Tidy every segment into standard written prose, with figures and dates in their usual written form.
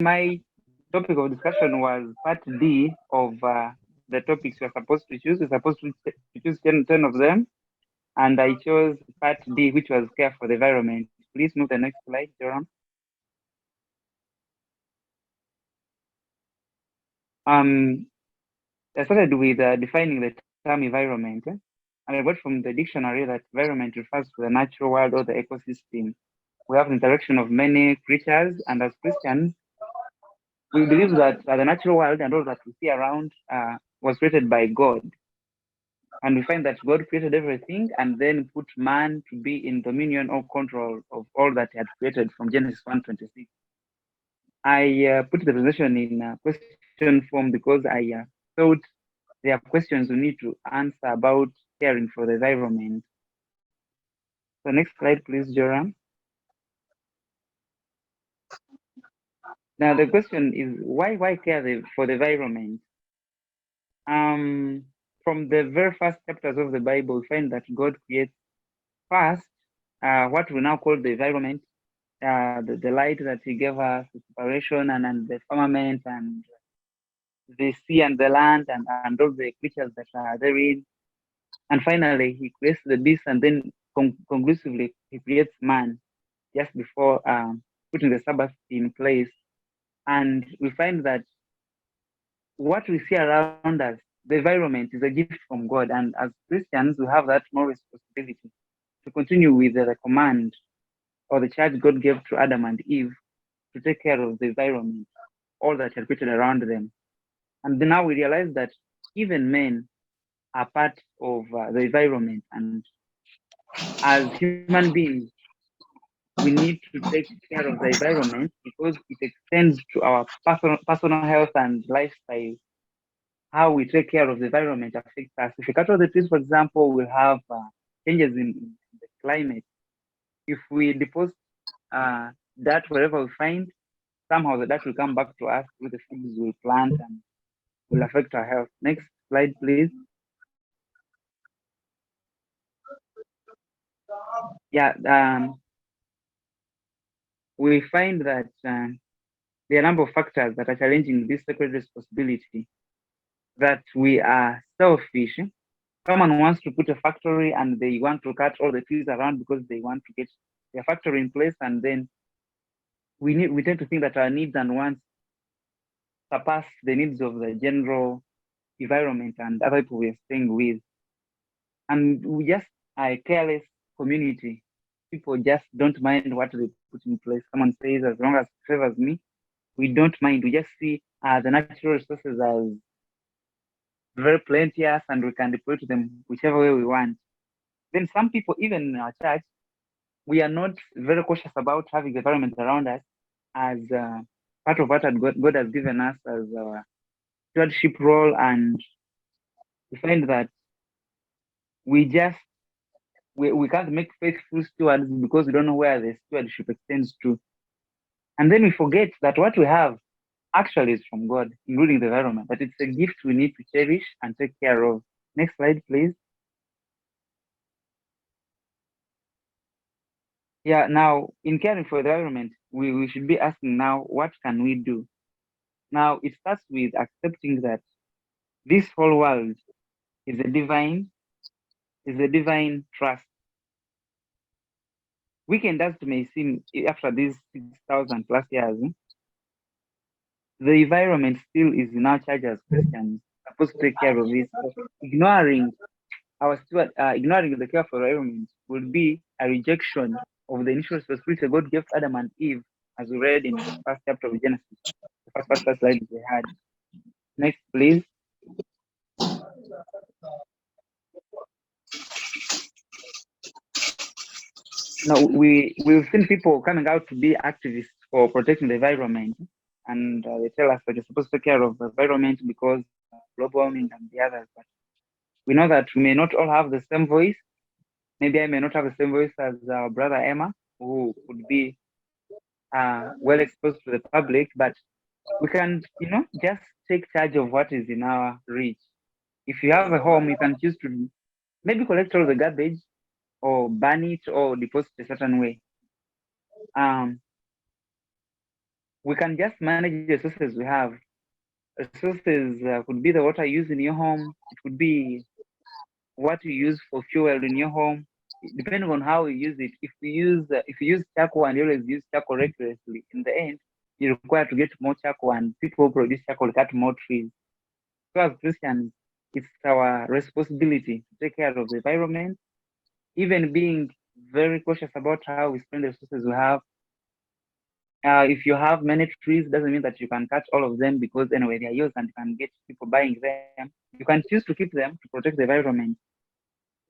my topic of discussion was part D of the topics we're supposed to choose. We're supposed to choose 10 of them, and I chose part D, which was care for the environment. Please move the next slide, Jerome. I started with defining the term environment, and I got from the dictionary that environment refers to the natural world or the ecosystem. We have the interaction of many creatures, and as Christians, we believe that the natural world and all that we see around was created by God. And we find that God created everything and then put man to be in dominion or control of all that he had created from Genesis 1:26. I put the presentation in question form because I thought there are questions we need to answer about caring for the environment. So next slide, please, Joram. Now the question is why care for the environment? From the very first chapters of the Bible, we find that God creates first what we now call the environment, the light that he gave us, the separation and the firmament and the sea and the land and all the creatures that are therein. And finally, he creates the beast and then conclusively, he creates man just before putting the Sabbath in place. And we find that what we see around us, the environment, is a gift from God. And as Christians, we have that more responsibility to continue with the command or the charge God gave to Adam and Eve to take care of the environment, all that are created around them. And then now we realize that even men are part of the environment. And as human beings, we need to take care of the environment because it extends to our personal health and lifestyle. How we take care of the environment affects us. If we cut all the trees, for example, we'll have changes in the climate. If we deposit dirt wherever we find, somehow the dirt will come back to us with the foods we plant and will affect our health. Next slide, please. Yeah, we find that there are a number of factors that are challenging this sacred responsibility, that we are selfish. Someone wants to put a factory and they want to cut all the trees around because they want to get their factory in place, and then we tend to think that our needs and wants surpass the needs of the general environment and other people we are staying with. And we just are a careless community. People just don't mind what they put in place. Someone says, as long as it favors me, we don't mind. We just see the natural resources as very plenteous and we can deploy to them whichever way we want. Then some people, even in our church, we are not very cautious about having the environment around us as part of what God has given us as our stewardship role. And we find that we just we can't make faithful stewards because we don't know where the stewardship extends to. And then we forget that what we have actually is from God, including the environment, that it's a gift we need to cherish and take care of. Next slide, please. Yeah, now in caring for the environment, we should be asking now, what can we do? Now it starts with accepting that this whole world is a divine trust. Weekend as it may seem after these 6,000 plus years, the environment still is in our charge as Christians, supposed to take care of this. Ignoring ignoring the care for the environment will be a rejection of the initial responsibility God gave Adam and Eve, as we read in the first chapter of Genesis, the first slide we had. Next, please. Now we've seen people coming out to be activists for protecting the environment, and they tell us that you're supposed to take care of the environment because global warming and the others. But we know that we may not all have the same voice. Maybe I may not have the same voice as our brother Emma, who would be well exposed to the public, but we can, just take charge of what is in our reach. If you have a home, you can choose to maybe collect all the garbage or burn it or deposit a certain way. we can just manage the resources we have. Resources could be the water used in your home. It could be what you use for fuel in your home, depending on how you use it. If you use charcoal and you always use charcoal recklessly, in the end, you require to get more charcoal, and people who produce charcoal cut more trees. So as Christians, it's our responsibility to take care of the environment, even being very cautious about how we spend the resources we have. If you have many trees, doesn't mean that you can cut all of them, because anyway they are yours and you can get people buying them. You can choose to keep them to protect the environment.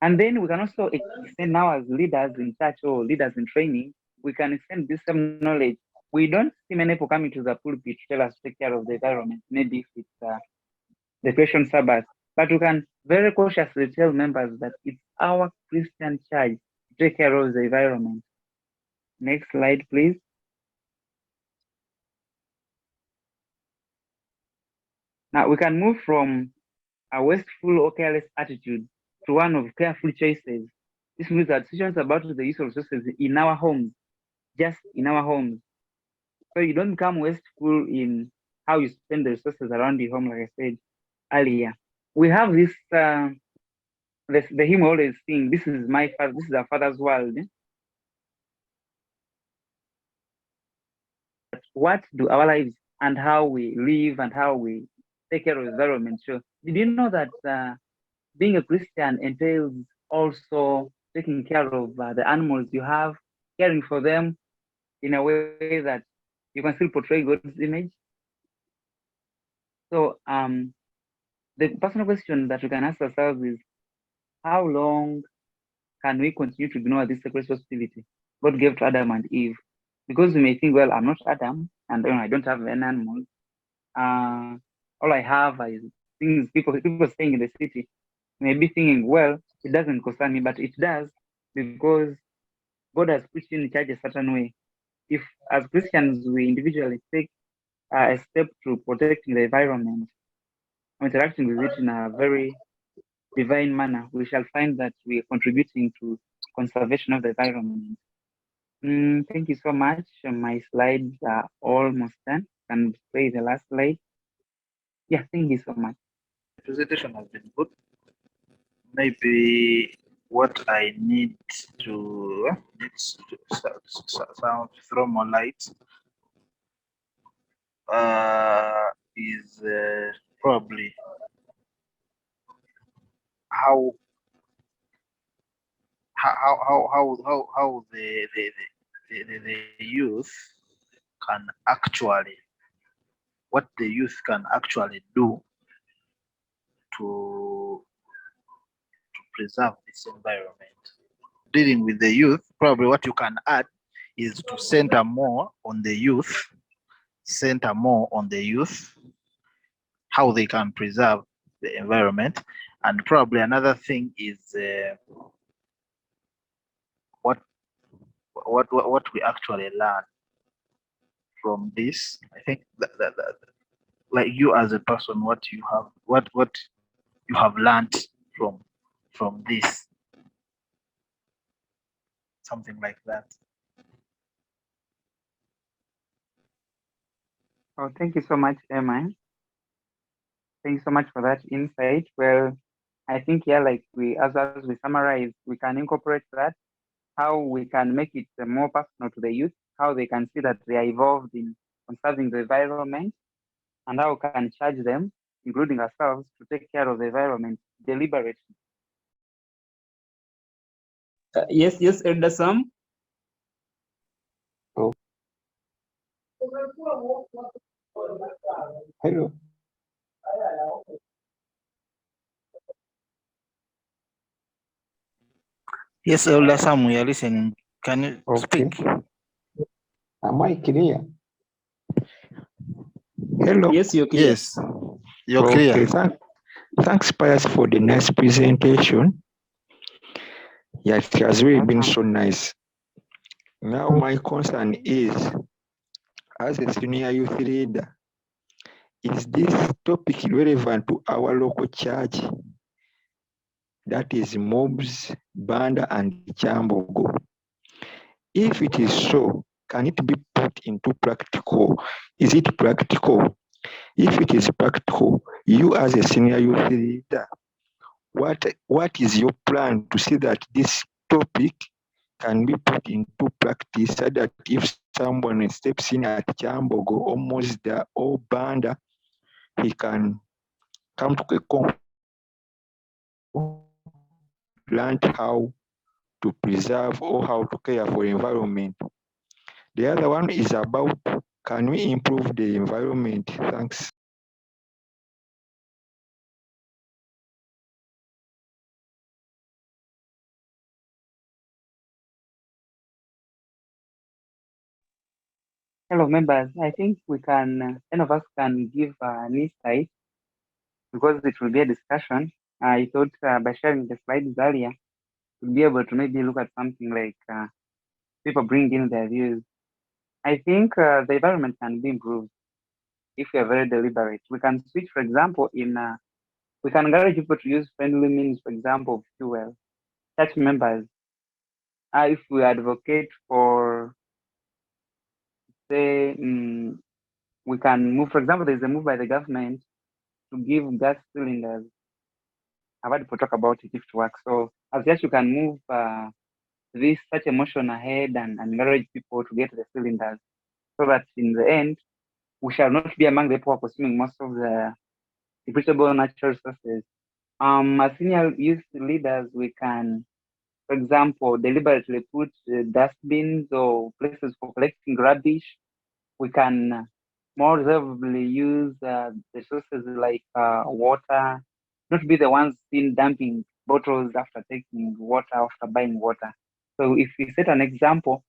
And then we can also extend now as leaders in church or leaders in training, we can extend this same knowledge. We don't see many people coming to the pulpit to tell us to take care of the environment, maybe if it's the Christian Sabbath, but we can very cautiously tell members that it's our Christian charge to take care of the environment. Next slide, please. Now we can move from a wasteful or careless attitude to one of careful choices. This means that decisions about the use of resources in our homes, just in our homes. So you don't become wasteful in how you spend the resources around your home, like I said earlier. We have this the hymn always sing, this is my father, this is our father's world. What do our lives and how we live and how we take care of the environment show? Did you know that being a Christian entails also taking care of the animals you have, caring for them in a way that you can still portray God's image? So the personal question that we can ask ourselves is, how long can we continue to ignore this sacred responsibility God gave to Adam and Eve? Because we may think, well, I'm not Adam, and I don't have any animals. All I have is things people staying in the city may be thinking, well, it doesn't concern me, but it does, because God has put you in charge a certain way. If as Christians we individually take a step to protecting the environment, interacting with it in a very divine manner, we shall find that we are contributing to conservation of the environment. Thank you so much. My slides are almost done. Can play the last slide. Yeah, thank you so much. The presentation has been good. Maybe what I need to throw more light is probably how the youth can actually, what the youth can actually do to preserve this environment. Dealing with the youth, probably what you can add is to center more on the youth, how they can preserve the environment. And probably another thing is what we actually learn from this. I think that like you as a person, what you have learned from this, something like that. Oh, thank you so much, Emma. Thank you so much for that insight. Well, I think, yeah, like as we summarize, we can incorporate that, how we can make it more personal to the youth, how they can see that they are involved in conserving the environment, and how we can charge them, including ourselves, to take care of the environment deliberately. Yes, Elder Sam. Oh. Hello. Yes, Elder Sam, we are listening. Can you speak? Am I clear? Hello. Yes, you're clear. Yes, you're clear. Thanks, Pious, for the nice presentation. Yeah, it has really been so nice. Now, my concern is, as a senior youth leader, is this topic relevant to our local church? That is Mobs, Banda, and Chambogo. If it is so, can it be put into practical? Is it practical? If it is practical, you as a senior youth leader, what is your plan to see that this topic can be put into practice so that if someone steps in at Chambogo or Mosda or Banda, he can come to a learn how to preserve or how to care for environment. The other one is about, can we improve the environment? Thanks. Hello, members. I think we can, any of us can give an insight because it will be a discussion. I thought by sharing the slides earlier, we'll be able to maybe look at something like people bring in their views. I think the environment can be improved if we are very deliberate. We can switch, for example, we can encourage people to use friendly means, for example, of fuel. Church members, if we advocate for, say, we can move, for example, there's a move by the government to give gas cylinders. I've heard people talk about it if it works. So as yes, you can move such a motion ahead and encourage people to get the cylinders so that in the end, we shall not be among the people consuming most of the depletable natural resources. As senior youth leaders, we can, for example, deliberately put dustbins or places for collecting rubbish. We can more reservedly use the resources like water, not be the ones seen dumping bottles after taking water, after buying water. So if we set an example,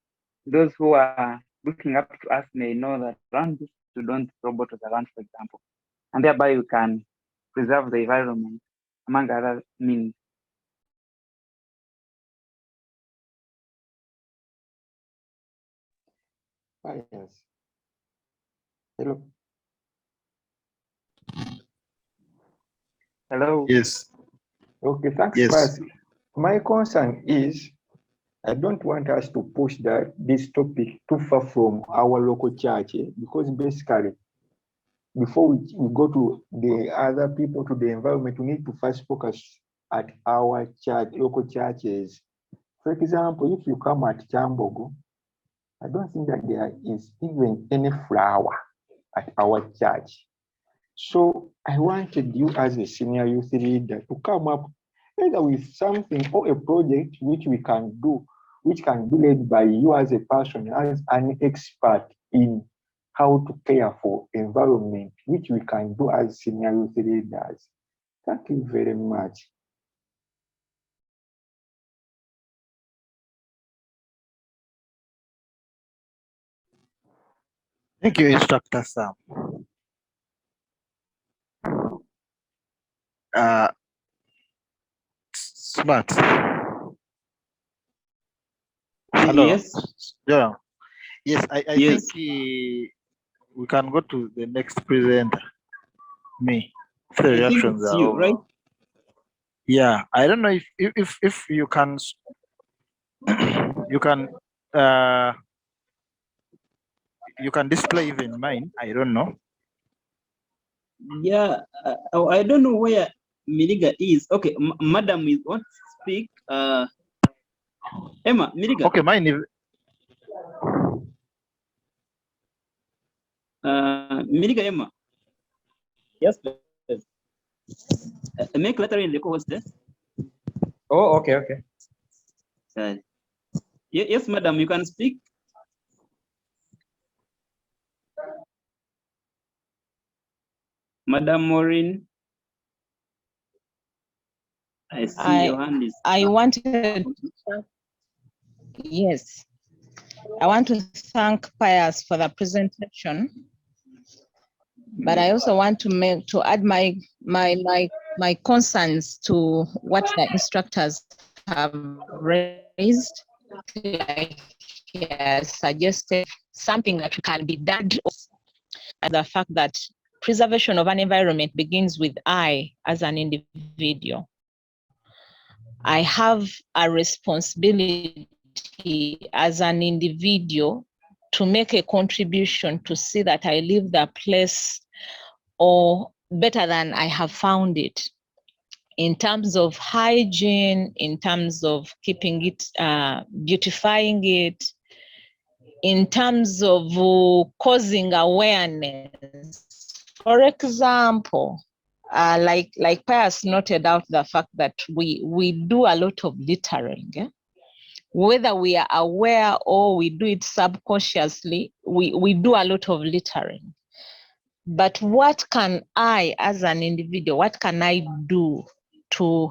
those who are looking up to us may know that around this, we don't throw bottles around, for example. And thereby we can preserve the environment, among other means. Yes. Hello. Hello? Yes. Okay, thanks, Yes. Pious. My concern is I don't want us to push this topic too far from our local church, because basically, before we go to the other people, to the environment, we need to first focus at our church, local churches. For example, if you come at Chambogo, I don't think that there is even any flower at our church. So I wanted you as a senior youth leader to come up either with something or a project which we can do, which can be led by you as a person, as an expert in how to care for environment, which we can do as senior youth leaders. Thank you very much. Thank you, Instructor Sam. Smart. Hello. Yes. Yeah. Yes, I Yes. think we can go to the next presenter. Me. The I think reactions it's are you, over. right? Yeah, I don't know if you can you can display even mine. I don't know. Yeah, I don't know where Miriga is. Okay, Madam is want to speak. Emma, Miriga. Okay, mine is. Miriga Emma. Yes, please. Make letter in the co-host. Oh, okay, okay. Yes, madam, you can speak. Madam Maureen. I see your hand is. I wanted, yes, I want to thank Pious for the presentation, but I also want to add my concerns to what the instructors have raised. He has suggested something that can be done, and the fact that preservation of an environment begins with I as an individual. I have a responsibility as an individual to make a contribution to see that I leave the place or better than I have found it, in terms of hygiene, in terms of keeping it, beautifying it, in terms of causing awareness. For example, like Pious noted out the fact that we do a lot of littering. Whether we are aware or we do it subconsciously, we do a lot of littering. But what can I, as an individual, what can I do to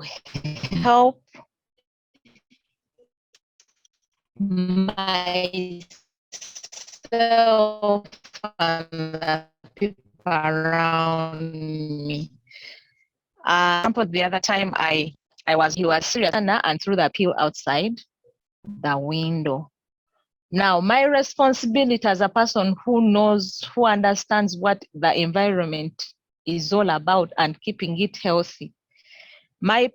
help myself and the people around me? Example, the other time he was serious and threw the pill outside the window. Now, my responsibility as a person who knows, who understands what the environment is all about and keeping it healthy, my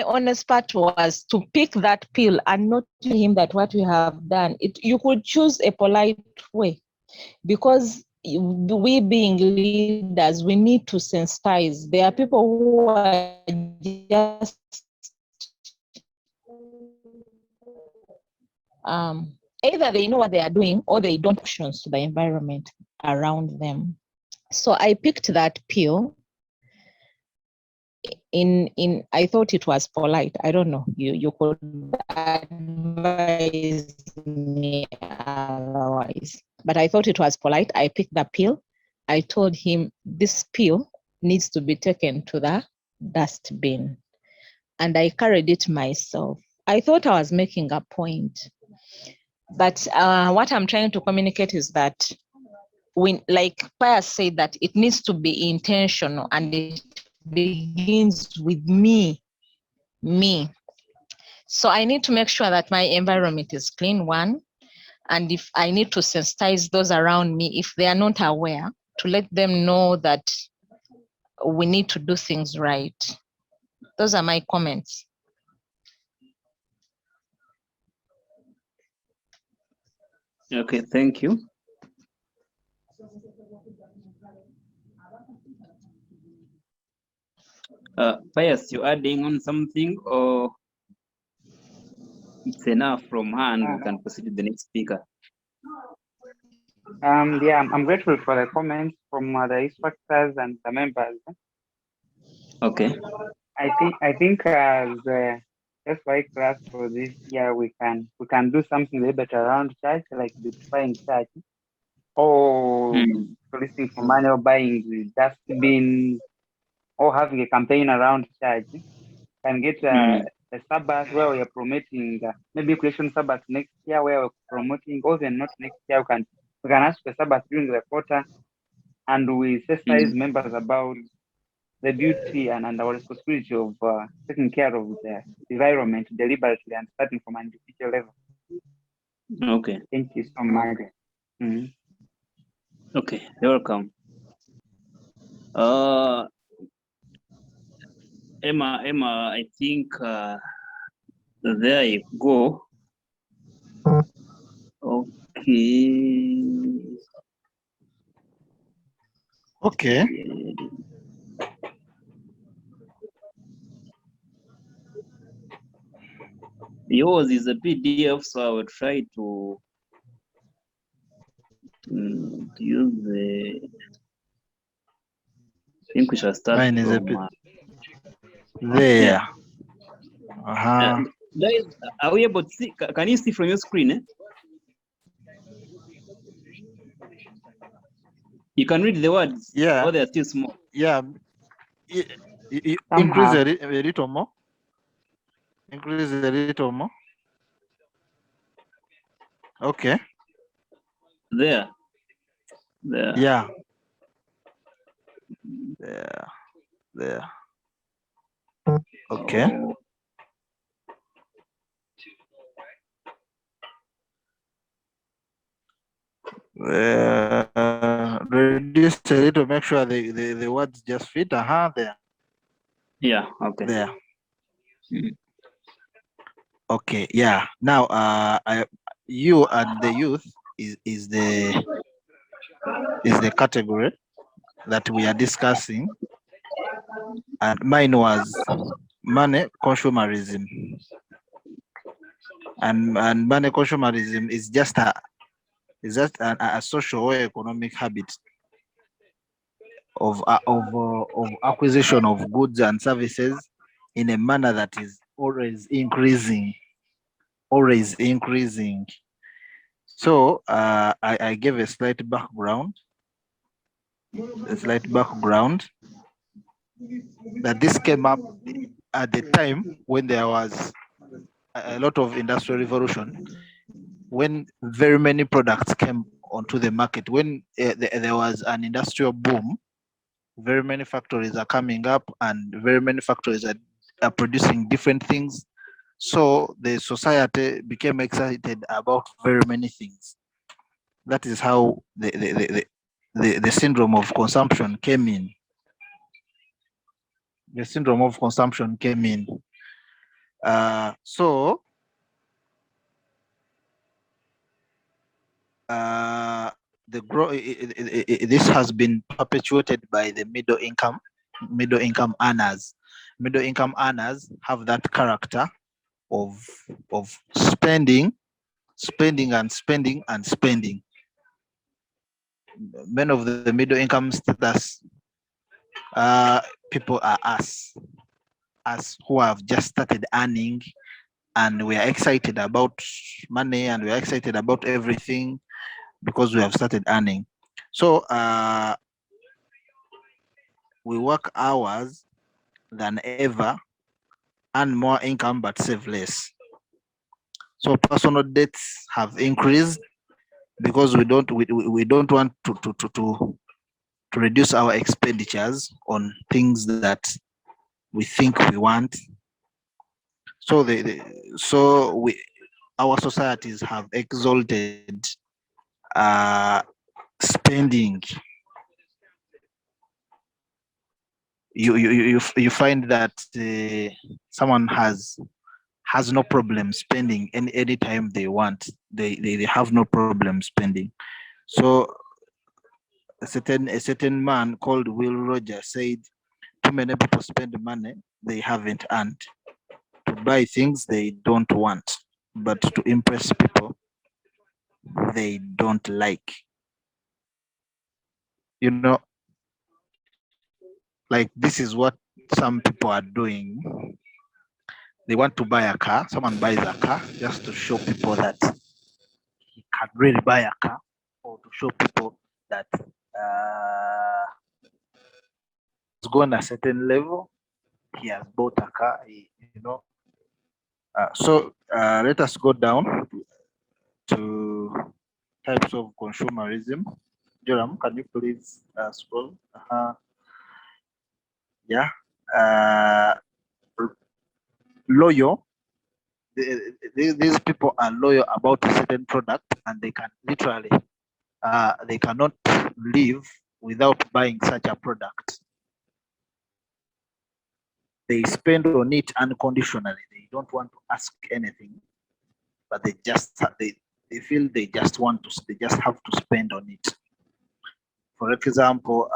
honest part was to pick that pill and not tell him that what we have done. You could choose a polite way, because we being leaders, we need to sensitize. There are people who are just either they know what they are doing or they don't options to the environment around them. So I picked that pill. I thought it was polite. I don't know. You could advise me otherwise. But I thought it was polite. I picked the pill. I told him this pill needs to be taken to the dustbin. And I carried it myself. I thought I was making a point. But what I'm trying to communicate is that when, like Pious said, that it needs to be intentional and it begins with me. So I need to make sure that my environment is clean, one. And if I need to sensitize those around me, if they are not aware, to let them know that we need to do things right. Those are my comments. Okay, thank you. Pious, you adding on something, or it's enough from her and we can proceed to the next speaker? Yeah, I'm grateful for the comments from the instructors and the members. Okay. I think as FY class for this year, we can do something a little bit around church, like beautifying church, or soliciting for money, or buying the dustbin, or having a campaign around church. Can get a Sabbath where we are promoting maybe creation Sabbath next year, where we're promoting, or even not next year. We can ask for Sabbath during the quarter, and we sensitize members about the duty and our responsibility of taking care of the environment deliberately and starting from an individual level. Okay. Thank you so much. Okay, you're welcome. Emma, I think there you go. Okay. Okay. Yours is a PDF, so I will try to use the. I think we shall start. Mine is from, there. Yeah. Guys, are we able to see? Can you see from your screen? You can read the words. Yeah. Or they are still small. Yeah. Increase a little more. Increase a little more. Okay. There. Yeah. There. Okay. Reduce a little, make sure the words just fit. There. Yeah. Okay. There. Okay. Yeah. Now, you and the youth, is the category that we are discussing, and mine was money consumerism. And money consumerism is just a social or economic habit of acquisition of goods and services in a manner that is always increasing. So I gave a slight background that this came up at the time when there was a lot of industrial revolution, when very many products came onto the market, when there was an industrial boom. Very many factories are coming up, and very many factories are producing different things. So the society became excited about very many things. That is how the syndrome of consumption came in. The syndrome of consumption came in. This has been perpetuated by the middle income earners. Middle income earners have that character of spending. Many of the middle income status people are us who have just started earning, and we are excited about money, and we are excited about everything because we have started earning. So we work hours than ever, earn more income but save less. So personal debts have increased because we don't want to reduce our expenditures on things that we think we want. So our societies have exalted spending. You find that someone has no problem spending any time they want. They have no problem spending. So a certain man called Will Rogers said, too many people spend money they haven't earned to buy things they don't want, but to impress people they don't like. You know, like this is what some people are doing. They want to buy a car. Someone buys a car just to show people that he can really buy a car, or to show people that he's gone a certain level. He has bought a car. So let us go down to types of consumerism. Joram, can you please scroll? Yeah. Loyal. These people are loyal about a certain product, and they can literally they cannot live without buying such a product. They spend on it unconditionally. They don't want to ask anything, but they feel they just have to spend on it. For example,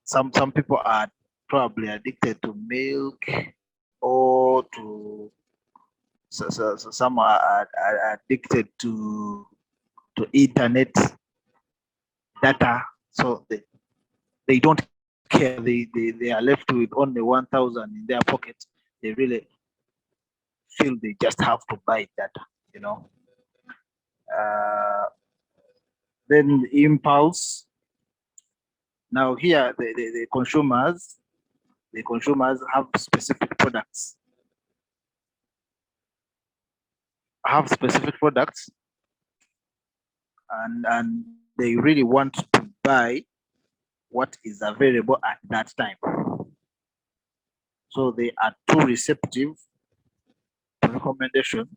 some people are probably addicted to milk, or to some are addicted to internet data. So they don't care. They are left with only 1,000 in their pocket. They really feel they just have to buy data, Then impulse. Now here the consumers have specific products. And they really want to buy what is available at that time. So they are too receptive to recommendation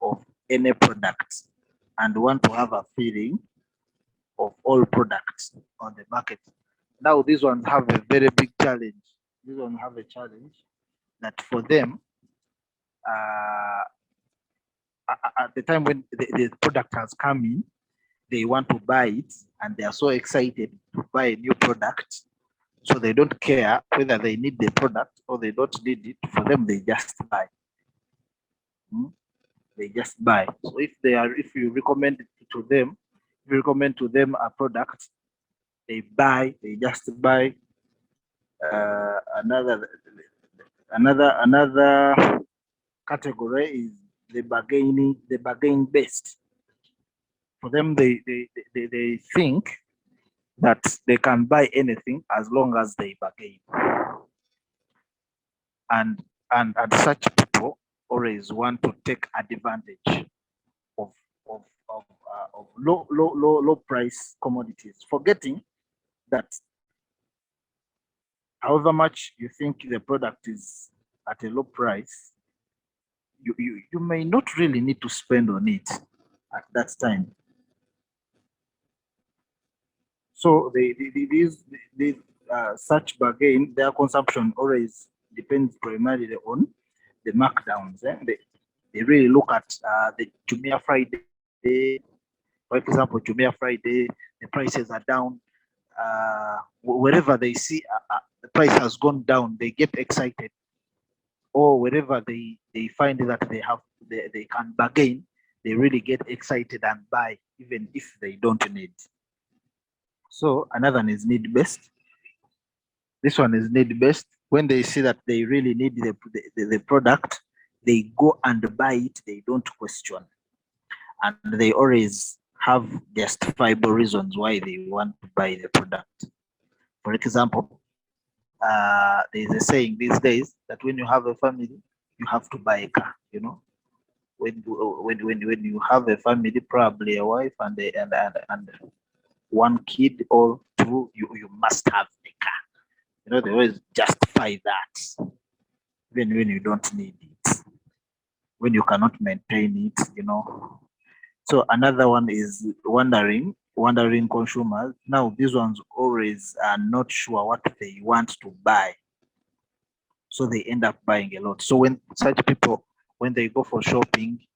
of any product, and want to have a feeling of all products on the market. Now these ones have a very big challenge. These ones have a challenge that for them, at the time when the product has come in, they want to buy it and they are so excited to buy a new product. So they don't care whether they need the product or they don't need it. For them, they just buy. They just buy. So if you recommend it to them, if you recommend to them a product, they buy. They just buy. Another category is the bargain based. For them, they think that they can buy anything as long as they bargain. And such people always want to take advantage of low price commodities, forgetting that however much you think the product is at a low price, you may not really need to spend on it at that time. So these such bargain, their consumption always depends primarily on the markdowns. They really look at the Jumia Friday. For example, Jumia Friday, the prices are down. Wherever they see the price has gone down, they get excited. Or wherever they find that they can bargain, they really get excited and buy, even if they don't need. So another one is need based. This one is need based. When they see that they really need the product, they go and buy it. They don't question, and they always have justifiable reasons why they want to buy the product. For example, there's a saying these days that when you have a family, you have to buy a car. You know, when you have a family, probably a wife and one kid or two, you must have a car. You know, they always justify that, even when you don't need it, when you cannot maintain it, you know. So another one is wandering consumers. Now, these ones always are not sure what they want to buy. So they end up buying a lot. So when such people, when they go for shopping,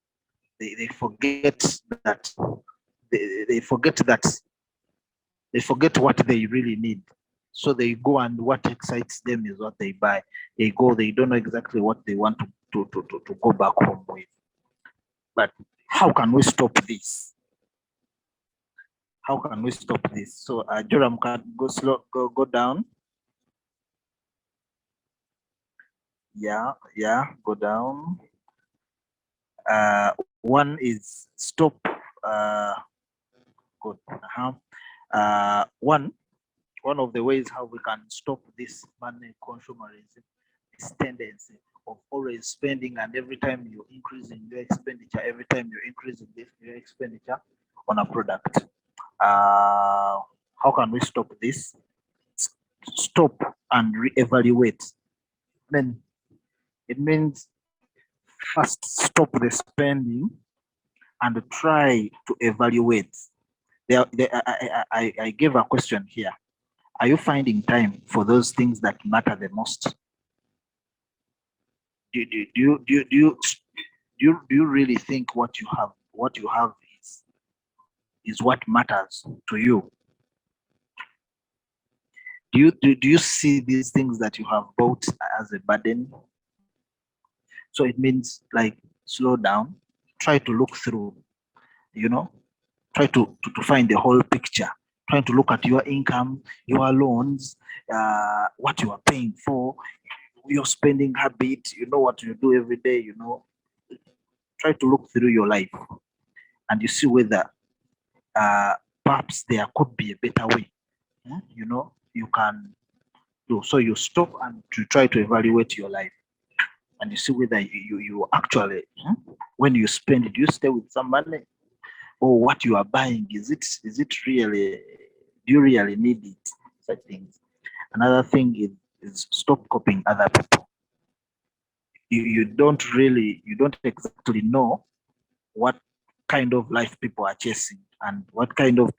they forget that they forget what they really need. So they go and what excites them is what they buy. They go, they don't know exactly what they want to go back home with. But how can we stop this? How can we stop this? So Joram can go slow, go down. Yeah, go down. One is stop. Good. One of the ways how we can stop this money consumerism, this tendency of always spending, and every time you increase in your expenditure, every time you increase in your expenditure on a product. How can we stop this? Stop and reevaluate. Then it means first stop the spending and try to evaluate. I gave a question here. Are you finding time for those things that matter the most? Do you really think what you have is what matters to you? Do you see these things that you have bought as a burden? So it means like slow down, try to look through, you know, try to find the whole picture, trying to look at your income, your loans, what you are paying for, your spending habit, you know what you do every day, you know. Try to look through your life and you see whether perhaps there could be a better way, you know, you can do. So you stop and to try to evaluate your life and you see whether you actually, when you spend it, you stay with somebody, or what you are buying, is it really, do you really need it? Such things. Another thing is stop copying other people. You don't exactly know what kind of life people are chasing and what kind of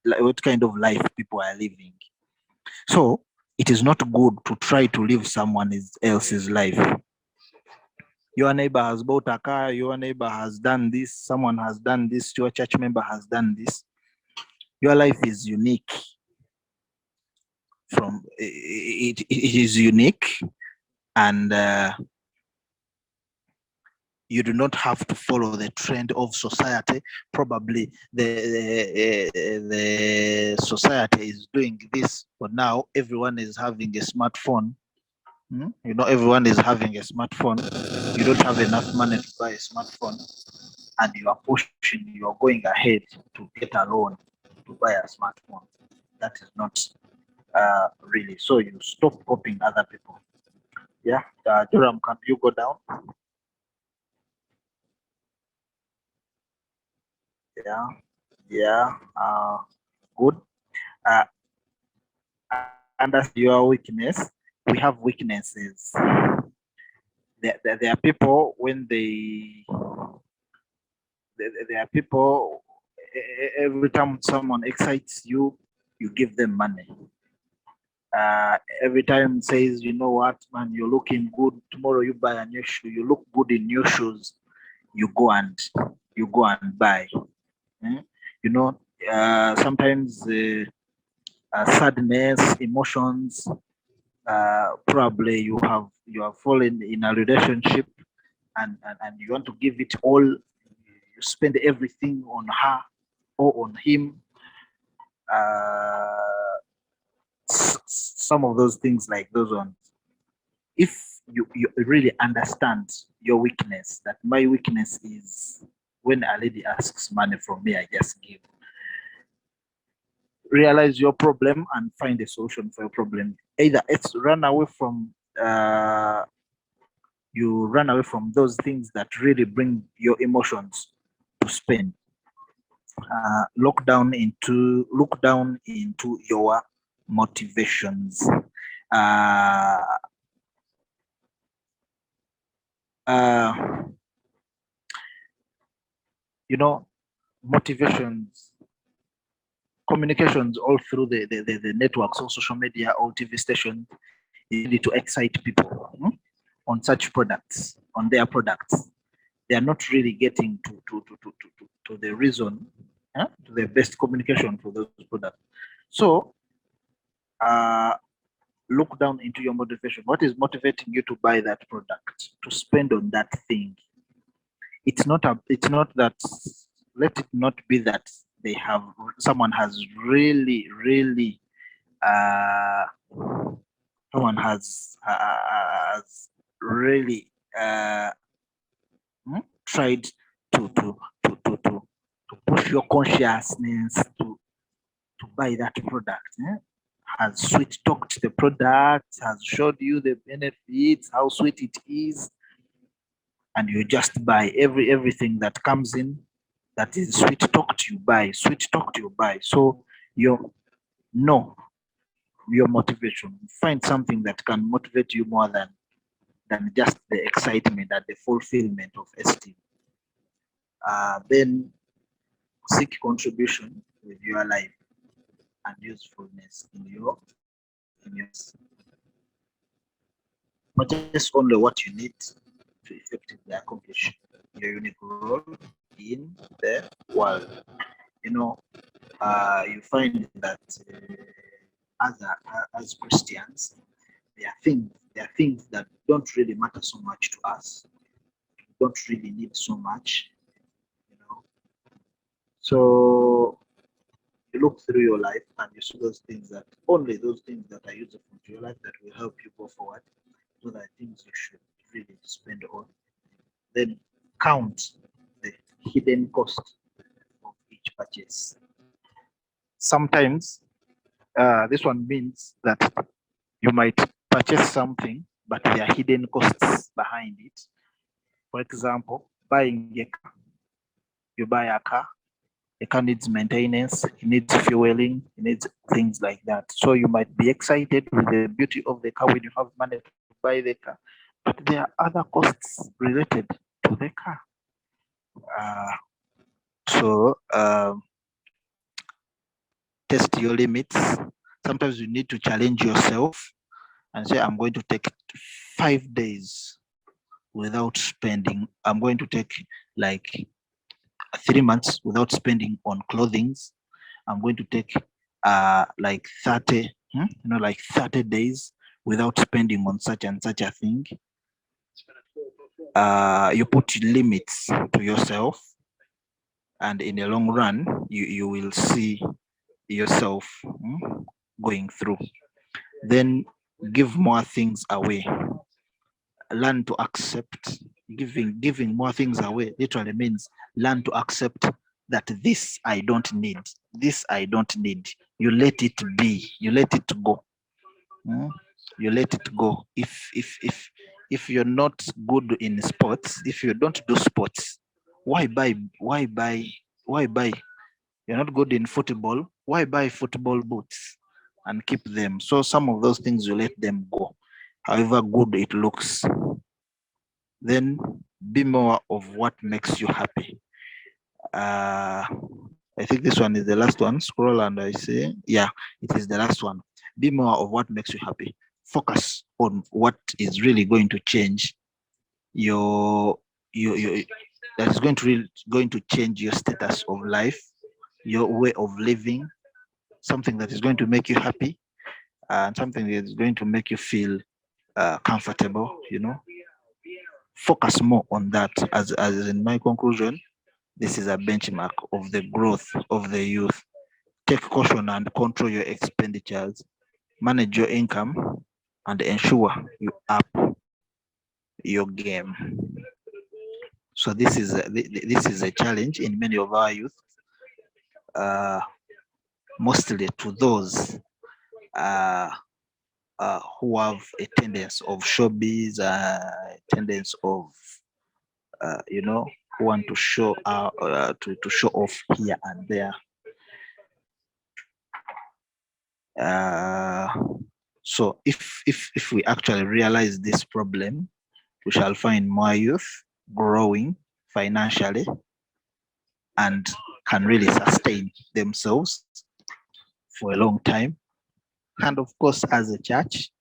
life people are living. So it is not good to try to live someone else's life. Your neighbor has bought a car, your neighbor has done this, someone has done this, your church member has done this. Your life is unique. It is unique, and you do not have to follow the trend of society. Probably the society is doing this, but now everyone is having a smartphone. You know, everyone is having a smartphone. You don't have enough money to buy a smartphone, and you are pushing, you are going ahead to get a loan to buy a smartphone. That is not really. So you stop copying other people. Yeah, Joram, can you go down? Yeah, good. Uh, Understand your weakness. We have weaknesses. There are people when there are people, every time someone excites you, you give them money. Every time says, you know what, man, you're looking good. Tomorrow you buy a new shoe. You look good in new shoes. You go and buy. You know, sometimes sadness, emotions. Probably you have fallen in a relationship, and you want to give it all. You spend everything on her or on him. Some of those things, like those ones, if you really understand your weakness, that my weakness is when a lady asks money from me, I just give. Realize your problem and find a solution for your problem. Either it's run away from you run away from those things that really bring your emotions to spend. Look down into your motivations. You know, motivations, communications all through the networks or social media or TV stations is really to excite people on such products, on their products. They are not really getting to the reason, to the best communication for those products. So look down into your motivation. What is motivating you to buy that product, to spend on that thing? It's not that, let it not be that someone has really someone has really tried to push your consciousness to buy that product. Has sweet talked the product, has showed you the benefits, how sweet it is, and you just buy everything that comes in that is sweet talked, you buy, sweet talked, you buy. So your motivation, find something that can motivate you more than just the excitement and the fulfillment of esteem. Then seek contribution with your life and usefulness in your just only what you need to effectively accomplish your unique role in the world. You know, you find that as Christians, there are things that don't really matter so much to us, don't really need so much, you know. So you look through your life and you see those things that are useful to your life, that will help you go forward. Those are things you should really spend on. Then count the hidden cost of each purchase. Sometimes this one means that you might purchase something, but there are hidden costs behind it. For example, buying a car. You buy a car needs maintenance, it needs fueling, it needs things like that. So you might be excited with the beauty of the car when you have money to buy the car, but there are other costs related to the car. So test your limits. Sometimes you need to challenge yourself and say, I'm going to take 5 days without spending. I'm going to take like 3 months without spending on clothing. I'm going to take like 30, like 30 days without spending on such and such a thing. You put limits to yourself, and in the long run, you will see yourself going through. Then give more things away. Learn to accept. Giving more things away literally means learn to accept that this I don't need. This I don't need. You let it be. You let it go. You let it go. If you're not good in sports, if you don't do sports, why buy? You're not good in football. Why buy football boots and keep them? So some of those things you let them go, however good it looks. Then be more of what makes you happy. I think this one is the last one. Scroll and I say, yeah, it is the last one. Be more of what makes you happy. Focus on what is really going to change your that is going to change your status of life, your way of living, something that is going to make you happy, and something that is going to make you feel comfortable. Focus more on that. As in my conclusion, this is a benchmark of the growth of the youth. Take caution and control your expenditures. Manage your income and ensure you up your game. So this is a challenge in many of our youth, mostly to those who have a tendency of showbiz, tendency of who want to show to show off here and there. So if we actually realize this problem, we shall find more youth growing financially and can really sustain themselves for a long time. And of course, as a church,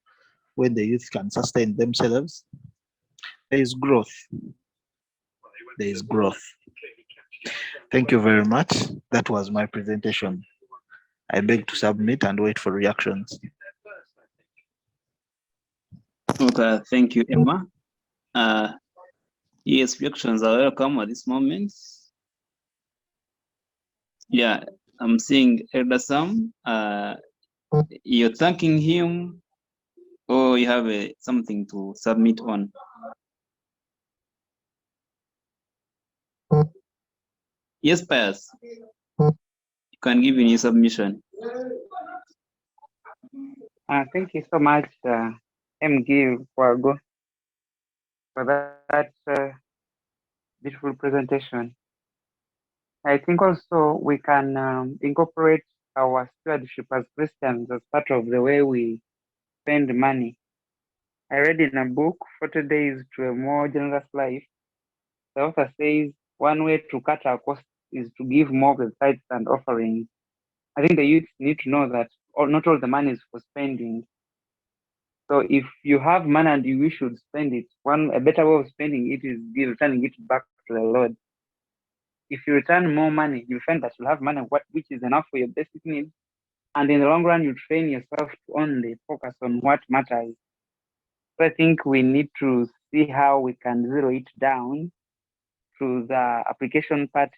when the youth can sustain themselves, there is growth. There is growth. Thank you very much. That was my presentation. I beg to submit and wait for reactions. Okay, thank you, Emma. Yes, reactions are welcome at this moment. Yeah, I'm seeing Elder Sam. You're thanking him, or you have something to submit on? Yes, Pious. You can give in your submission. Thank you so much, Lukwago, for that beautiful presentation. I think also we can incorporate our stewardship as Christians as part of the way we spend money. I read in a book, 40 Days to a More Generous Life. The author says one way to cut our costs is to give more with tithes and offerings. I think the youth need to know that not all the money is for spending. So if you have money and you should spend it, a better way of spending it is returning it back to the Lord. If you return more money, you find that you have money which is enough for your basic needs. And in the long run, you train yourself to only focus on what matters. So I think we need to see how we can zero it down to the application part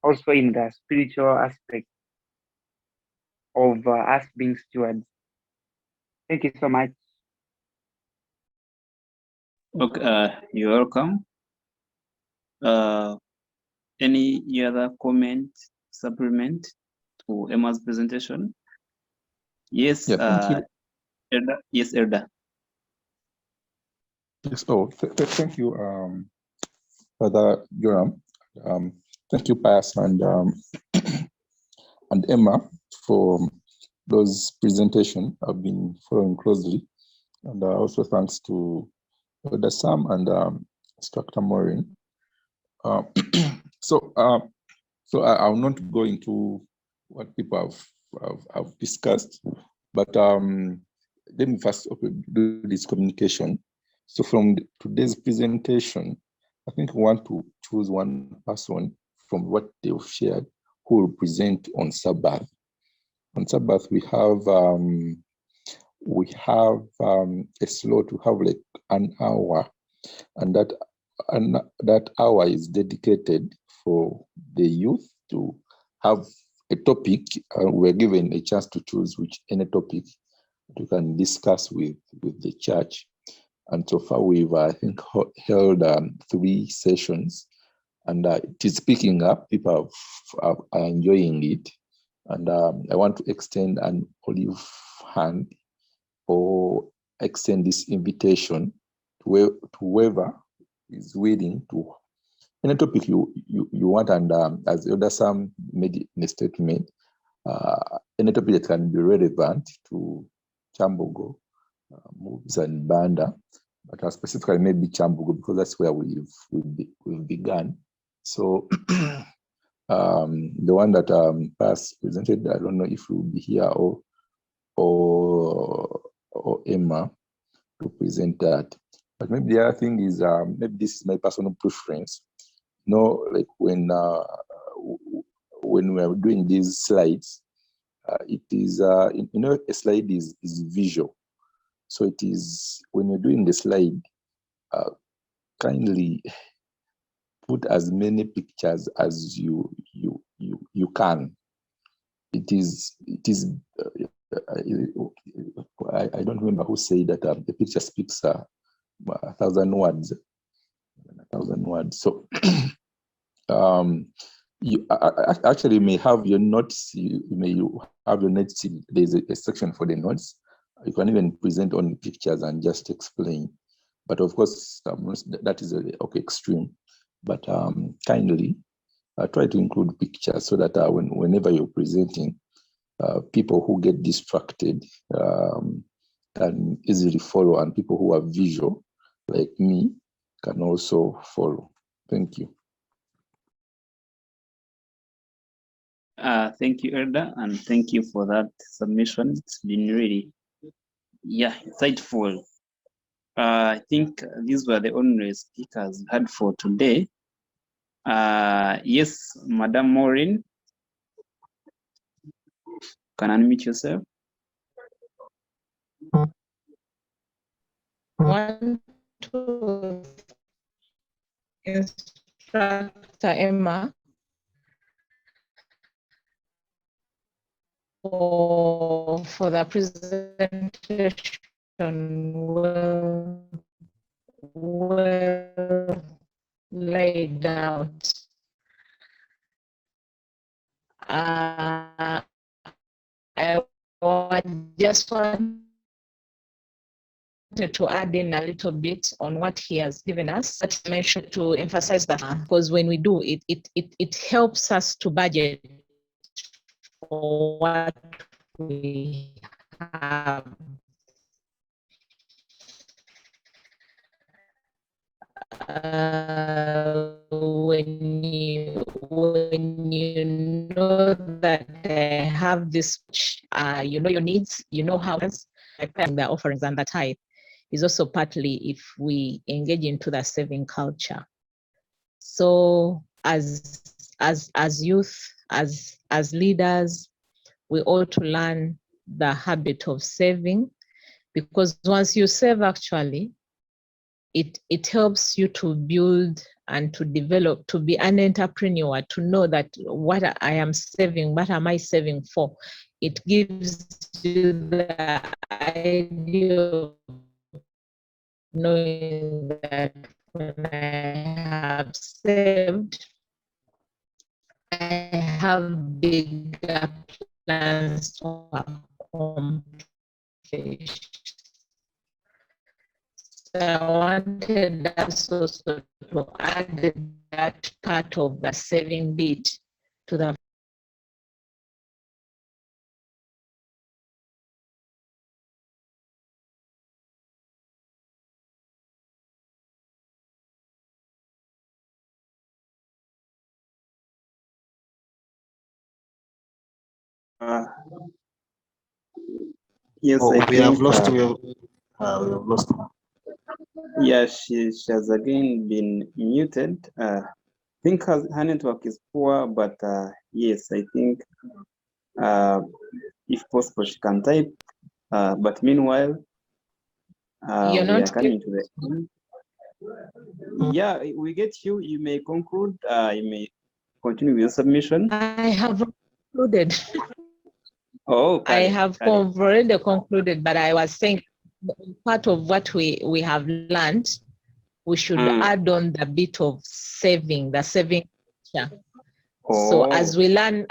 also in the spiritual aspect of us being stewards. Thank you so much. Okay, you're welcome. Any other comment, supplement to Emma's presentation? Yes, yeah, thank you. Elder. Yes, Elder. Yes, thank you, Brother Joram. Thank you, Pious and Emma for those presentations. I've been following closely, and also thanks to Elder Sam and Instructor Maureen. So I'll not go into what people have discussed, but let me first do this communication. So from today's presentation, I think we want to choose one person from what they've shared who will present on Sabbath. On Sabbath, we have a slot. We have like an hour, and that hour is dedicated for the youth to have a topic. We're given a chance to choose any topic we can discuss with the church. And so far, we've, I think, held 3 sessions, and it is picking up. People are enjoying it. And I want to extend an olive hand or extend this invitation to whoever is willing to any topic you want. And as Elder Sam made in a statement, any topic that can be relevant to Chambogo, moves and Banda, but specifically maybe Chambogo, because that's where we've begun. So the one that Pious presented, I don't know if he will be here or Emma to present that. But maybe the other thing is, maybe this is my personal preference. You know, like when we are doing these slides, it is, you know, a slide is visual. So it is, when you're doing the slide, kindly put as many pictures as you can. It is I don't remember who said that the picture speaks 1,000 words. 1,000 words. So you actually may have your notes. You have your notes. There's a section for the notes. You can even present on pictures and just explain. But of course, that is okay, extreme. But kindly try to include pictures so that whenever you're presenting, people who get distracted can easily follow, and people who are visual, like me, can also follow. Thank you. Thank you, Elder, and thank you for that submission. It's been really, insightful. I think these were the only speakers we had for today. Yes, Madam Maureen, can unmute yourself. Want to Instructor Emma for the presentation well laid out. I just wanted to add in a little bit on what he has given us. But I should to emphasize that because when we do it, it helps us to budget for what we have. When you know that they have this, you know your needs, you know how the offerings and the tithe is also partly if we engage into the saving culture. So as youth, as leaders, we ought to learn the habit of saving, because once you save, actually, it helps you to build and to develop, to be an entrepreneur, to know that what I am saving, what am I saving for? It gives you the idea of knowing that when I have saved, I have bigger plans to accomplish. So I wanted us also to add that part of the saving bit to the Yes, Oh, I we have think lost. We have lost. Yeah, she has again been muted. I think her network is poor, but yes, I think if possible she can type. But meanwhile, You're we are not coming to the end. Yeah, we get you. You may conclude. You may continue with your submission. I have concluded. Oh, I Kale, have Kale. already concluded, but I was saying part of what we have learned, we should add on the bit of saving, the saving feature. So as we learn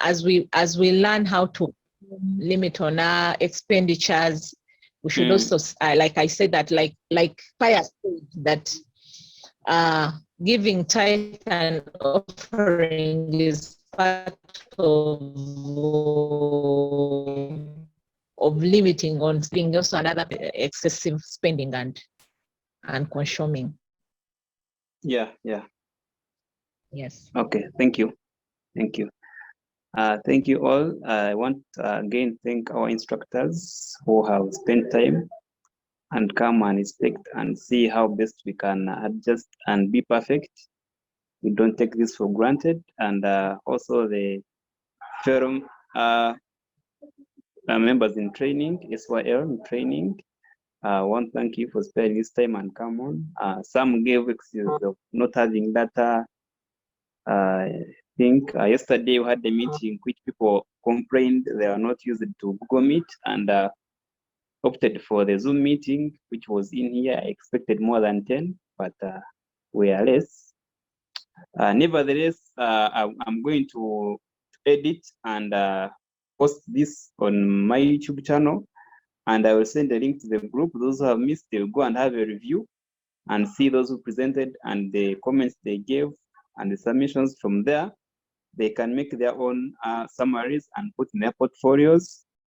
how to limit on our expenditures, we should also, like I said, that like Pious said, that giving tithe and offering is part of limiting on being also another excessive spending and consuming. Yeah. Yes. Okay. Thank you. Thank you. Thank you all. I want to again thank our instructors who have spent time and come and inspect and see how best we can adjust and be perfect. We don't take this for granted. And also the firm members in training, SYL in training. I want to thank you for spending this time and come on. Some gave excuses of not having data. I think yesterday we had a meeting which people complained they are not used to Google Meet and opted for the Zoom meeting, which was in here. I expected more than 10, but we are less. Nevertheless, I'm going to edit and post this on my YouTube channel, and I will send a link to the group. Those who have missed, they'll go and have a review and see those who presented and the comments they gave and the submissions from there. They can make their own summaries and put in their portfolios.